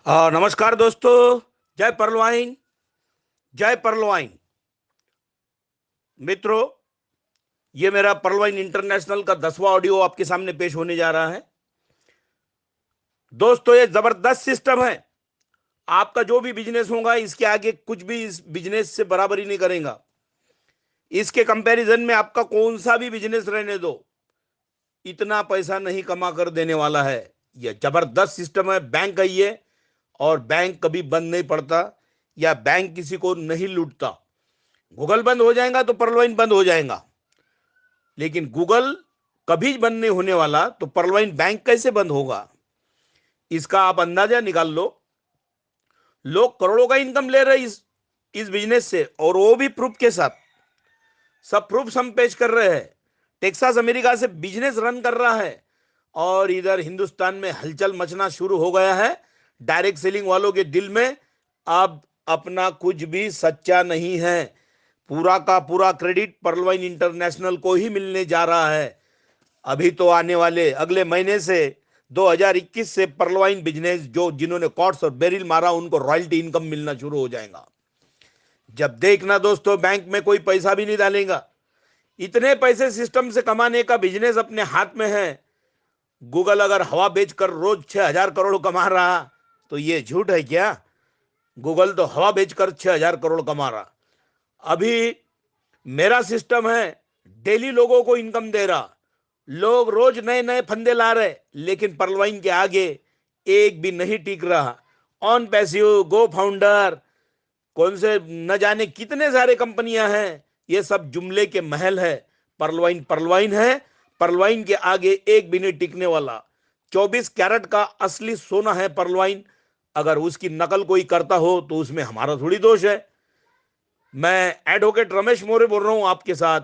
नमस्कार दोस्तों। जय परलवाइन। जय परलवाइन मित्रों, ये मेरा परलवाइन इंटरनेशनल का 10वां ऑडियो आपके सामने पेश होने जा रहा है। दोस्तों, ये जबरदस्त सिस्टम है। आपका जो भी बिजनेस होगा, इसके आगे कुछ भी इस बिजनेस से बराबरी नहीं करेगा। इसके कंपैरिजन में आपका कौन सा भी बिजनेस रहने दो, इतना पैसा नहीं कमा कर देने वाला है। यह जबरदस्त सिस्टम है। बैंक है ये, और बैंक कभी बंद नहीं पड़ता, या बैंक किसी को नहीं लूटता। गूगल बंद हो जाएगा तो परलवाइन बंद हो जाएगा, लेकिन गूगल कभी बंद नहीं होने वाला, तो परलवाइन बैंक कैसे बंद होगा? इसका आप अंदाजा निकाल लो। लोग करोड़ों का इनकम ले रहे हैं इस बिजनेस से, और वो भी प्रूफ के साथ। सब प्रूफ हम पेश कर रहे हैं। टेक्सास अमेरिका से बिजनेस रन कर रहा है, और इधर हिंदुस्तान में हलचल मचना शुरू हो गया है। डायरेक्ट सेलिंग वालों के दिल में अब अपना कुछ भी सच्चा नहीं है। पूरा का पूरा क्रेडिट परलवाइन इंटरनेशनल को ही मिलने जा रहा है। अभी तो आने वाले अगले महीने से 2021 से परलवाइन बिजनेस, जो जिन्होंने कॉर्ड्स और बेरिल मारा, उनको रॉयल्टी इनकम मिलना शुरू हो जाएगा। जब देखना दोस्तों, बैंक में कोई पैसा भी नहीं डालेगा। इतने पैसे सिस्टम से कमाने का बिजनेस अपने हाथ में है। गूगल अगर हवा बेचकर रोज 6,000 करोड़ कमा रहा, तो ये झूठ है क्या? गूगल तो हवा बेचकर 6,000 करोड़ कमा रहा। अभी मेरा सिस्टम है, डेली लोगों को इनकम दे रहा। लोग रोज नए नए फंदे ला रहे, लेकिन परलवाइन के आगे एक भी नहीं टिक रहा। ऑन पैसिव, गो फाउंडर, कौन से न जाने कितने सारे कंपनियां हैं। ये सब जुमले के महल है। परलवाइन परलवाइन है। परलवाइन के आगे एक भी नहीं टिकने वाला। 24 कैरेट का असली सोना है परलवाइन। अगर उसकी नकल कोई करता हो तो उसमें हमारा थोड़ी दोष है। मैं एडवोकेट रमेश मौर्य बोल रहा हूं आपके साथ,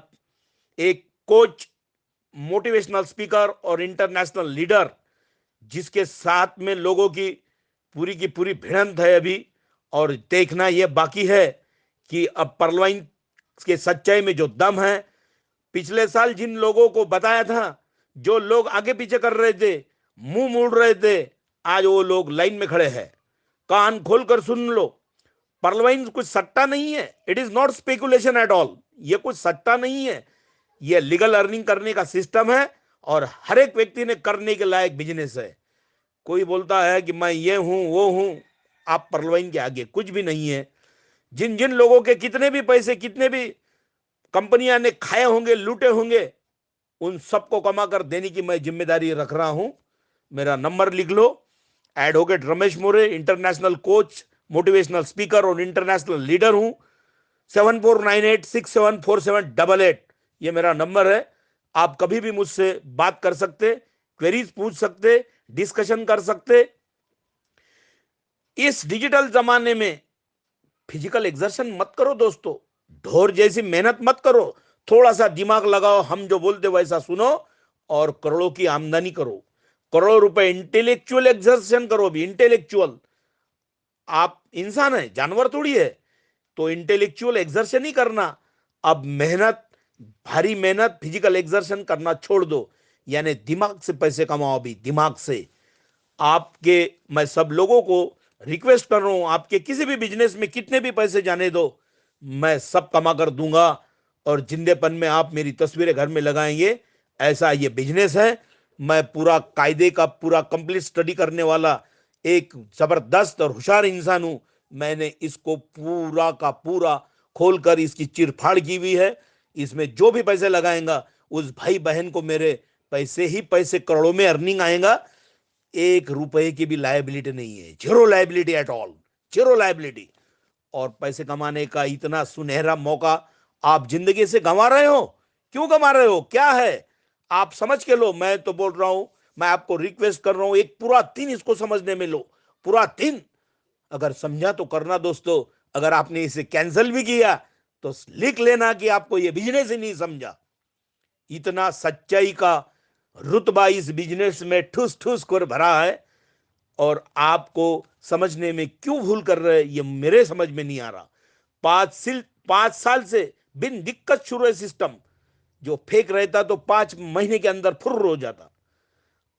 एक कोच, मोटिवेशनल स्पीकर और इंटरनेशनल लीडर, जिसके साथ में लोगों की पूरी भिड़ंत है अभी। और देखना यह बाकी है कि अब परलवाइन के सच्चाई में जो दम है। पिछले साल जिन लोगों को बताया था, जो लोग आगे पीछे कर रहे थे, मुंह मोड़ रहे थे, आज वो लोग लाइन में खड़े हैं। कान खोलकर सुन लो। परलवाइन कुछ सट्टा नहीं है। It is not speculation at all. ये कुछ सट्टा नहीं है। ये लीगल अर्निंग करने का सिस्टम है, और हर एक व्यक्ति ने करने के लायक बिजनेस है। कोई बोलता है कि मैं ये हूं वो हूं, आप परलवाइन के आगे कुछ भी नहीं है। जिन जिन लोगों के कितने भी पैसे, कितने भी कंपनियां ने खाए होंगे, लूटे होंगे, उन सबको कमा कर देने की मैं जिम्मेदारी रख रहा हूं। मेरा नंबर लिख लो। एडवोकेट रमेश मोरे, इंटरनेशनल कोच, मोटिवेशनल स्पीकर और इंटरनेशनल लीडर हूं। 7498674788, ये मेरा नंबर है। आप कभी भी मुझसे बात कर सकते, क्वेरीज पूछ सकते, डिस्कशन कर सकते। इस डिजिटल जमाने में फिजिकल एक्सर्शन मत करो दोस्तों। ढोर जैसी मेहनत मत करो। थोड़ा सा दिमाग लगाओ, हम जो बोलते वैसा सुनो, और करोड़ों की आमदनी करो। करोड़ों रुपए इंटेलेक्चुअल एक्सर्शन करो। भी इंटेलेक्चुअल, आप इंसान है, जानवर थोड़ी है। तो इंटेलेक्चुअल एक्सर्शन ही करना। अब मेहनत, भारी मेहनत, फिजिकल एक्सर्शन करना छोड़ दो। यानी दिमाग से पैसे कमाओ। भी दिमाग से आपके, मैं सब लोगों को रिक्वेस्ट कर रहा हूं, आपके किसी भी बिजनेस में कितने भी पैसे जाने दो, मैं सब कमा कर दूंगा। और जिंदेपन में आप मेरी तस्वीरें घर में लगाएंगे। ऐसा ये बिजनेस है। मैं पूरा कायदे का पूरा कंप्लीट स्टडी करने वाला एक जबरदस्त और होशियार इंसान हूं। मैंने इसको पूरा का पूरा खोलकर इसकी चिरफाड़ की हुई है। इसमें जो भी पैसे लगाएगा, उस भाई बहन को मेरे पैसे ही पैसे, करोड़ों में अर्निंग आएगा। एक रुपए की भी लायबिलिटी नहीं है। Zero liability at all. Zero liability. और पैसे कमाने का इतना सुनहरा मौका आप जिंदगी से गंवा रहे हो। क्यों गंवा रहे हो? क्या है? आप समझ के लो। मैं तो बोल रहा हूं, मैं आपको रिक्वेस्ट कर रहा हूं, एक पूरा दिन इसको समझने में लो। पूरा दिन। अगर समझा तो करना दोस्तों। अगर आपने इसे कैंसिल भी किया, तो लिख लेना कि आपको यह बिजनेस ही नहीं समझा। इतना सच्चाई का रुतबा इस बिजनेस में ठूस ठूस कर भरा है। और आपको समझने में क्यों भूल कर रहे हैं, ये मेरे समझ में नहीं आ रहा। 5 साल से बिन दिक्कत शुरू है सिस्टम। जो फेक रहता तो 5 महीने के अंदर फुर्र हो जाता।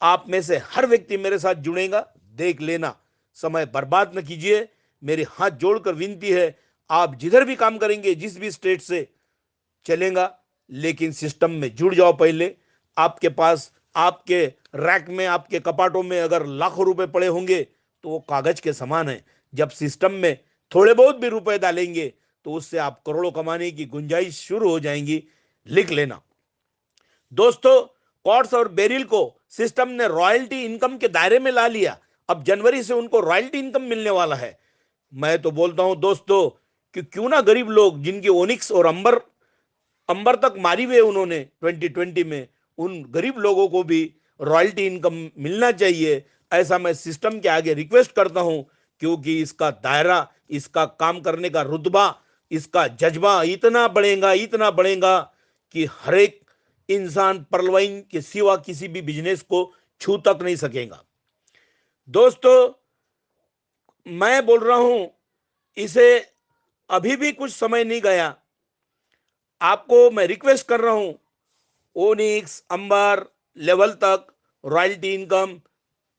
आप में से हर व्यक्ति मेरे साथ जुड़ेगा, देख लेना। समय बर्बाद न कीजिए। मेरी हाथ जोड़कर विनती है, आप जिधर भी काम करेंगे, जिस भी स्टेट से चलेगा, लेकिन सिस्टम में जुड़ जाओ पहले। आपके पास, आपके रैक में, आपके कपाटों में अगर लाखों रुपए पड़े होंगे तो वो कागज के समान है। जब सिस्टम में थोड़े बहुत भी रुपए डालेंगे तो उससे आप करोड़ों कमाने की गुंजाइश शुरू हो जाएंगी। लिख लेना दोस्तों। कॉर्ट्स और बेरिल को सिस्टम ने रॉयल्टी इनकम के दायरे में ला लिया। अब जनवरी से उनको रॉयल्टी इनकम मिलने वाला है। मैं तो बोलता हूं दोस्तों कि क्यों ना गरीब लोग जिनकी ओनिक्स और अंबर अंबर तक मारी हुए उन्होंने 2020 में, उन गरीब लोगों को भी रॉयल्टी इनकम मिलना चाहिए। ऐसा मैं सिस्टम के आगे रिक्वेस्ट करता हूं, क्योंकि इसका दायरा, इसका काम करने का रुतबा, इसका जज्बा इतना बढ़ेगा कि हर एक इंसान पर्ल वाइन के सिवा किसी भी बिजनेस को छू तक नहीं सकेगा। दोस्तों, मैं बोल रहा हूं, इसे अभी भी कुछ समय नहीं गया। आपको मैं रिक्वेस्ट कर रहा हूं, ओनिक्स अंबर लेवल तक रॉयल्टी इनकम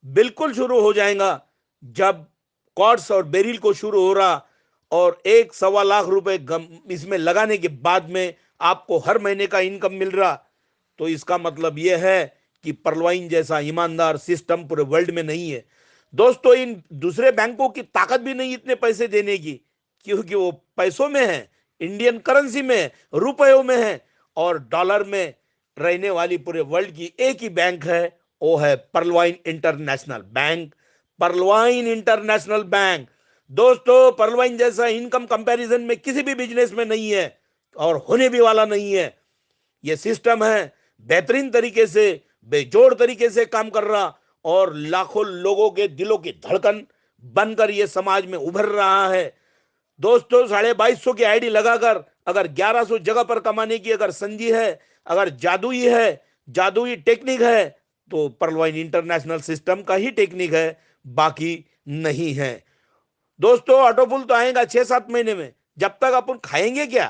बिल्कुल शुरू हो जाएगा। जब कॉर्ड्स और बेरिल को शुरू हो रहा और 1-1.25 लाख इसमें लगाने के बाद में आपको हर महीने का इनकम मिल रहा, तो इसका मतलब यह है कि पर्ल वाइन जैसा ईमानदार सिस्टम पूरे वर्ल्ड में नहीं है। दोस्तों, इन दूसरे बैंकों की ताकत भी नहीं इतने पैसे देने की, क्योंकि वो पैसों में है, इंडियन करेंसी में है, रुपयों में है, और डॉलर में रहने वाली पूरे वर्ल्ड की एक ही बैंक है, वो है Pearl Wine International Bank. Pearl Wine International Bank दोस्तों, पर्ल वाइन जैसा इनकम कंपैरिजन में किसी भी बिजनेस में नहीं है और होने भी वाला नहीं है। यह सिस्टम है, बेहतरीन तरीके से, बेजोड़ तरीके से काम कर रहा और लाखों लोगों के दिलों की धड़कन बनकर यह समाज में उभर रहा है। दोस्तों, 2250 की आईडी लगाकर अगर 1100 जगह पर कमाने की अगर संधि है, अगर जादुई टेक्निक है, तो पर्ल वाइन इंटरनेशनल सिस्टम का ही टेक्निक है, बाकी नहीं है। दोस्तों, ऑटोपुल तो आएगा 6-7 महीने में, जब तक अपन खाएंगे क्या?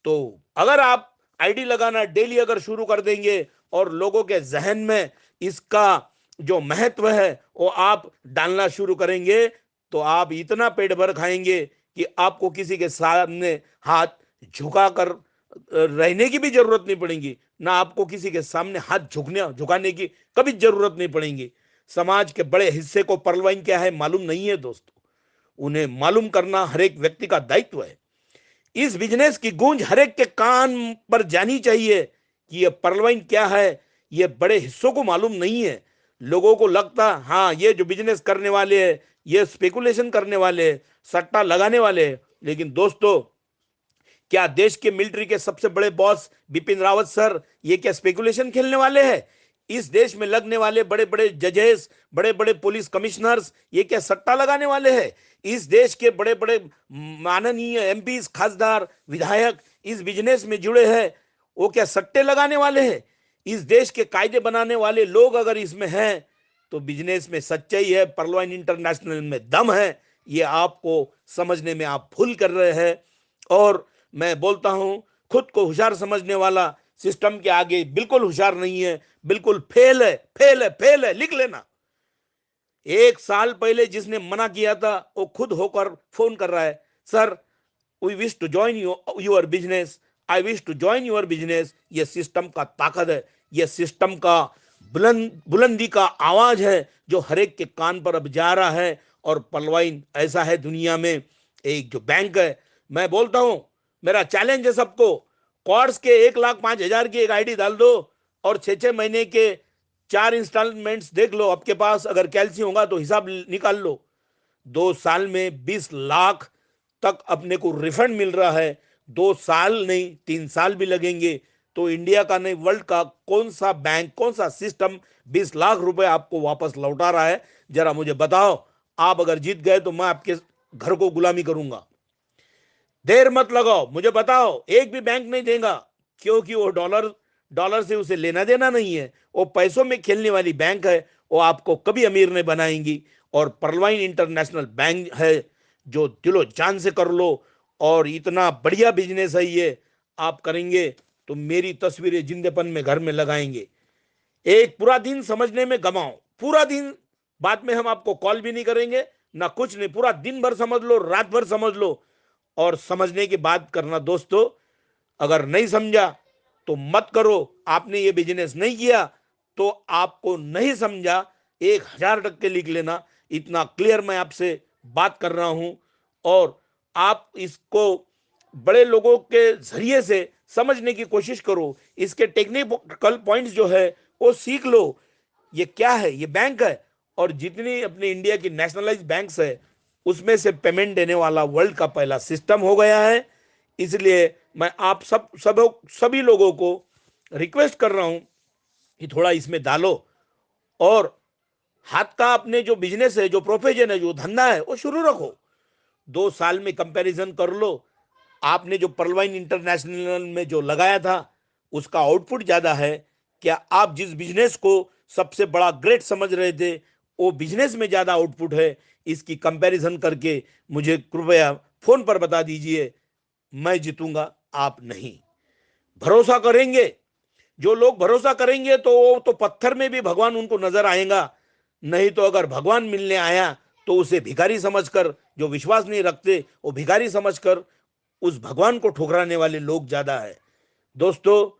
तो अगर आप आईडी लगाना डेली अगर शुरू कर देंगे और लोगों के जहन में इसका जो महत्व है वो आप डालना शुरू करेंगे, तो आप इतना पेट भर खाएंगे कि आपको किसी के सामने हाथ झुकाकर रहने की भी जरूरत नहीं पड़ेगी, ना आपको किसी के सामने हाथ झुकाने की कभी जरूरत नहीं पड़ेगी। समाज के बड़े हिस्से को पर्ल वाइन क्या है मालूम नहीं है दोस्तों। उन्हें मालूम करना हर एक व्यक्ति का दायित्व है। इस बिजनेस की गूंज हर एक के कान पर जानी चाहिए कि यह पर्ल वाइन क्या है। यह बड़े हिस्सों को मालूम नहीं है। लोगों को लगता, हाँ, ये जो बिजनेस करने वाले हैं, ये स्पेकुलेशन करने वाले हैं, सट्टा लगाने वाले हैं। लेकिन दोस्तों, क्या देश के मिलिट्री के सबसे बड़े बॉस बिपिन रावत सर ये क्या स्पेकुलेशन खेलने वाले हैं? इस देश में लगने वाले बड़े बड़े जजेस, बड़े बड़े पुलिस कमिश्नर्स ये क्या सट्टा लगाने वाले हैं? इस देश के बड़े बड़े माननीय एमपी, खासदार, विधायक इस बिजनेस में जुड़े हैं, वो क्या सट्टे लगाने वाले हैं? इस देश के कायदे बनाने वाले लोग अगर इसमें हैं, तो बिजनेस में सच्चाई है, पर्ल वाइन इंटरनेशनल में दम है, ये आपको समझने में आप भूल कर रहे हैं। और मैं बोलता हूं, खुद को होशियार समझने वाला सिस्टम के आगे बिल्कुल होशियार नहीं है, बिल्कुल फेल है, फेल है, फेल है। लिख लेना। 1 साल पहले जिसने मना किया था वो खुद होकर फोन कर रहा है, sir we wish to join your business, I wish to join your business. ये सिस्टम का ताकत है, ये सिस्टम का बुलंदी का आवाज है जो हर एक के कान पर अब जा रहा है। और पर्ल वाइन ऐसा है दुनिया में एक जो बैंक है। मैं बोलता हूं, मेरा चैलेंज है सबको, क्वार्ट्स के 1,05,000 की एक आईडी डाल दो और 6-6 महीने के 4 इंस्टॉलमेंट्स देख लो। आपके पास अगर कैलसी होगा तो हिसाब निकाल लो। 2 साल में 20 लाख तक अपने को रिफंड मिल रहा है। 2 साल नहीं, 3 साल भी लगेंगे तो इंडिया का नहीं, वर्ल्ड का कौन सा बैंक, कौन सा सिस्टम 20 लाख रुपए आपको वापस लौटा रहा है? जरा मुझे बताओ। आप अगर जीत गए तो मैं आपके घर को गुलामी करूंगा। देर मत लगाओ, मुझे बताओ। एक भी बैंक नहीं देगा, क्योंकि वो डॉलर डॉलर से उसे लेना देना नहीं है। वो पैसों में खेलने वाली बैंक है, वो आपको कभी अमीर नहीं बनाएंगी। और पर्ल वाइन इंटरनेशनल बैंक है जो दिलो जान से कर लो, और इतना बढ़िया बिजनेस है ये। आप करेंगे तो मेरी तस्वीरें जिंदेपन में घर में लगाएंगे। एक पूरा दिन समझने में गमाओ, पूरा दिन। बाद में हम आपको कॉल भी नहीं करेंगे, ना कुछ नहीं, पूरा दिन भर समझ लो, रात भर समझ लो और समझने की बात करना दोस्तों। अगर नहीं समझा तो मत करो। आपने ये बिजनेस नहीं किया तो आपको नहीं समझा, 1000% लिख लेना। इतना क्लियर मैं आपसे बात कर रहा हूं। और आप इसको बड़े लोगों के जरिए से समझने की कोशिश करो। इसके टेक्निकल पॉइंट्स जो है वो सीख लो। ये क्या है? ये बैंक है। और जितनी अपनी इंडिया की नेशनलाइज बैंक्स है उसमें से पेमेंट देने वाला वर्ल्ड का पहला सिस्टम हो गया है। इसलिए मैं आप सभी लोगों को रिक्वेस्ट कर रहा हूं कि थोड़ा इसमें डालो और हाथ का अपने जो बिजनेस है, जो प्रोफेशन है, जो धंधा है वो शुरू रखो। 2 साल में कंपैरिजन कर लो। आपने जो पर्लवाइन इंटरनेशनल में जो लगाया था उसका आउटपुट ज्यादा है। क्या आप जिस बिजनेस को सबसे बड़ा ग्रेट समझ रहे थे वो बिजनेस में ज्यादा आउटपुट है? इसकी कंपैरिजन करके मुझे कृपया फोन पर बता दीजिए। मैं जीतूंगा, आप नहीं। भरोसा करेंगे, जो लोग भरोसा करेंगे तो वो तो पत्थर में भी भगवान उनको नजर आएगा। नहीं तो अगर भगवान मिलने आया तो उसे भिखारी समझकर, जो विश्वास नहीं रखते वो भिखारी समझकर उस भगवान को ठुकराने वाले लोग ज्यादा है। दोस्तों,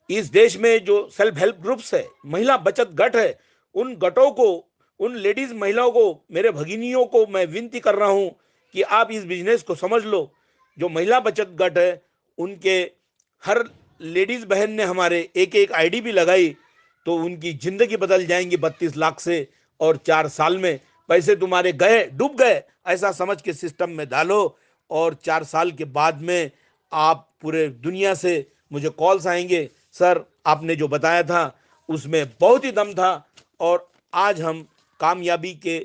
इस देश में जो सेल्फ हेल्प ग्रुप्स है, महिला बचत गट है, उन गटों को, उन लेडीज महिलाओं को, मेरे भगिनियों को मैं विनती कर रहा हूं कि आप इस बिजनेस को समझ लो। जो महिला बचत गट है उनके हर लेडीज बहन ने हमारे एक एक आईडी भी लगाई तो उनकी जिंदगी बदल जाएंगी 32 लाख से। और 4 साल में पैसे तुम्हारे गए, डूब गए, ऐसा समझ के सिस्टम में डालो। और 4 साल के बाद में आप पूरे दुनिया से मुझे कॉल्स आएंगे, सर आपने जो बताया था उसमें बहुत ही दम था और आज हम कामयाबी के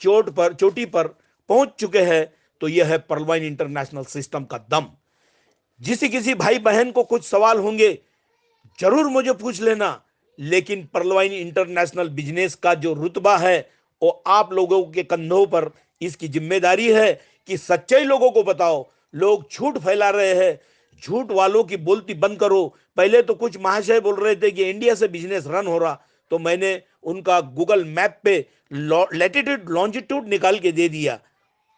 चोटी पर पहुंच चुके हैं। तो यह है पर्लवाइन इंटरनेशनल सिस्टम का दम। जिसी किसी भाई बहन को कुछ सवाल होंगे जरूर मुझे पूछ लेना। लेकिन पर्लवाइन इंटरनेशनल बिजनेस का जो रुतबा है वो आप लोगों के कंधों पर, इसकी जिम्मेदारी है कि सच्चाई लोगों को बताओ। लोग झूठ फैला रहे हैं, झूठ वालों की बोलती बंद करो। पहले तो कुछ महाशय बोल रहे थे कि इंडिया से बिजनेस रन हो रहा, तो मैंने उनका गूगल मैप पे लैटिट्यूड लॉन्जिट्यूड निकाल के दे दिया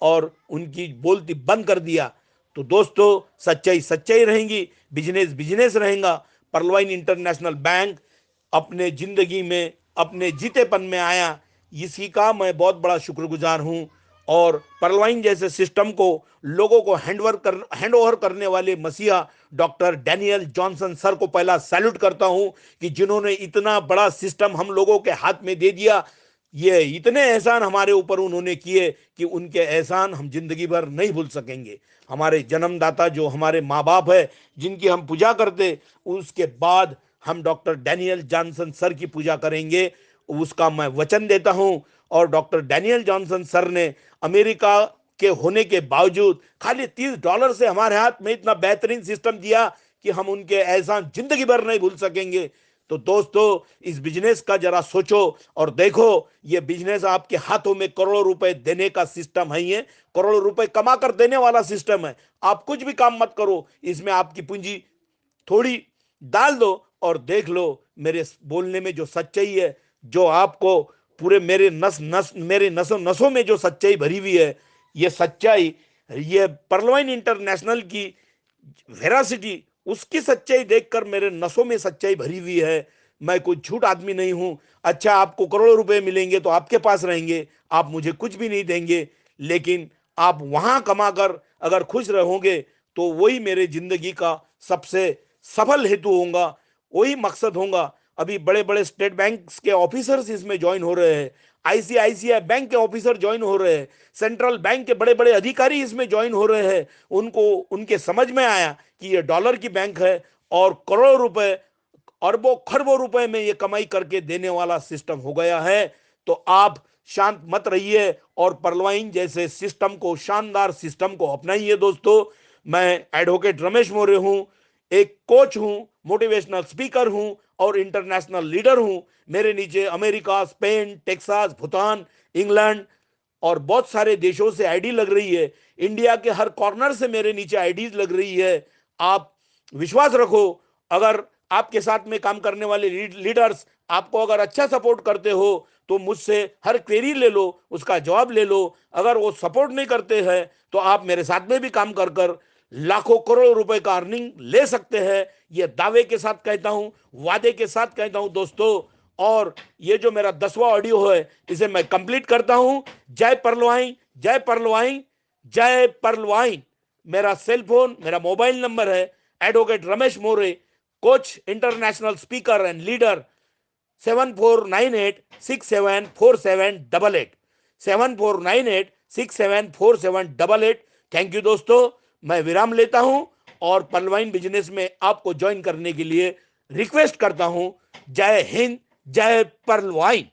और उनकी बोलती बंद कर दिया। तो दोस्तों, सच्चाई सच्चाई रहेंगी, बिजनेस बिजनेस रहेगा। पर्लवाइन इंटरनेशनल बैंक अपने जिंदगी में अपने जीतेपन में आया, इसी का मैं बहुत बड़ा शुक्रगुजार हूं। और पर्लवाइन जैसे सिस्टम को लोगों को हैंड ओवर करने वाले मसीहा डॉक्टर डैनियल जॉनसन सर को पहला सैल्यूट करता हूं कि जिन्होंने इतना बड़ा सिस्टम हम लोगों के हाथ में दे दिया। ये इतने एहसान हमारे ऊपर उन्होंने किए कि उनके एहसान हम जिंदगी भर नहीं भूल सकेंगे। हमारे जन्मदाता जो हमारे माँ बाप है, जिनकी हम पूजा करते, उसके बाद हम डॉक्टर डैनियल जॉनसन सर की पूजा करेंगे, उसका मैं वचन देता हूं। और डॉक्टर डैनियल जॉनसन सर ने अमेरिका के होने के बावजूद खाली $30 से हमारे हाथ में इतना बेहतरीन सिस्टम दिया कि हम उनके एहसान जिंदगी भर नहीं भूल सकेंगे। तो दोस्तों, इस बिजनेस का जरा सोचो और देखो। ये बिजनेस आपके हाथों में करोड़ों रुपए देने का सिस्टम है। ये करोड़ों रुपए कमा कर देने वाला सिस्टम है। आप कुछ भी काम मत करो, इसमें आपकी पूंजी थोड़ी डाल दो और देख लो मेरे बोलने में जो सच्चाई है, जो आपको पूरे मेरे नसों नसों में जो सच्चाई भरी हुई है, ये सच्चाई, ये पर्लवाइन इंटरनेशनल की वेरासिटी, उसकी सच्चाई देखकर मेरे नसों में सच्चाई भरी हुई है। मैं कोई झूठ आदमी नहीं हूं। अच्छा, आपको करोड़ों रुपए मिलेंगे तो आपके पास रहेंगे, आप मुझे कुछ भी नहीं देंगे। लेकिन आप वहां कमाकर अगर खुश रहोगे तो वही मेरे जिंदगी का सबसे सफल हेतु होगा, वही मकसद होगा। अभी बड़े बड़े स्टेट बैंक के ऑफिसर्स इसमें ज्वाइन हो रहे हैं, आईसीआईसीआई बैंक के ऑफिसर ज्वाइन हो रहे हैं, सेंट्रल बैंक के बड़े बड़े अधिकारी इसमें ज्वाइन हो रहे हैं। उनको उनके समझ में आया कि ये डॉलर की बैंक है और करोड़ों रुपए, अरबों खरबों रुपए में ये कमाई करके देने वाला सिस्टम हो गया है। तो आप शांत मत रहिए और पर्लवाइन जैसे सिस्टम को, शानदार सिस्टम को अपनाइए दोस्तों। मैं एडवोकेट रमेश मौर्य हूं, एक कोच हूं, मोटिवेशनल स्पीकर हूं और इंटरनेशनल लीडर हूं। मेरे नीचे America, Spain, Texas, Bhutan, England और बहुत सारे देशों से आईडी लग रही है। इंडिया के हर कॉर्नर से मेरे नीचे आईडीज लग रही है। आप विश्वास रखो, अगर आपके साथ में काम करने वाले लीडर्स आपको अगर अच्छा सपोर्ट करते हो तो मुझसे हर क्वेरी ले लो, उसका जवाब ले लो। अगर वो सपोर्ट नहीं करते हैं तो आप मेरे साथ में भी काम कर कर लाखों करोड़ों रुपए का अर्निंग ले सकते हैं। ये दावे के साथ कहता हूं, वादे के साथ कहता हूं दोस्तों। और ये जो मेरा 10वां ऑडियो है इसे मैं कंप्लीट करता हूं। जय परलवाई, जय परलवाई, जय परलवाई। मेरा सेल फोन, मेरा मोबाइल नंबर है advocate Ramesh more, coach, international speaker and leader, 7498674788, 7498674788। Thank you दोस्तों, मैं विराम लेता हूं और परलवाइन बिजनेस में आपको ज्वाइन करने के लिए रिक्वेस्ट करता हूं। जय हिंद, जय परलवाइन।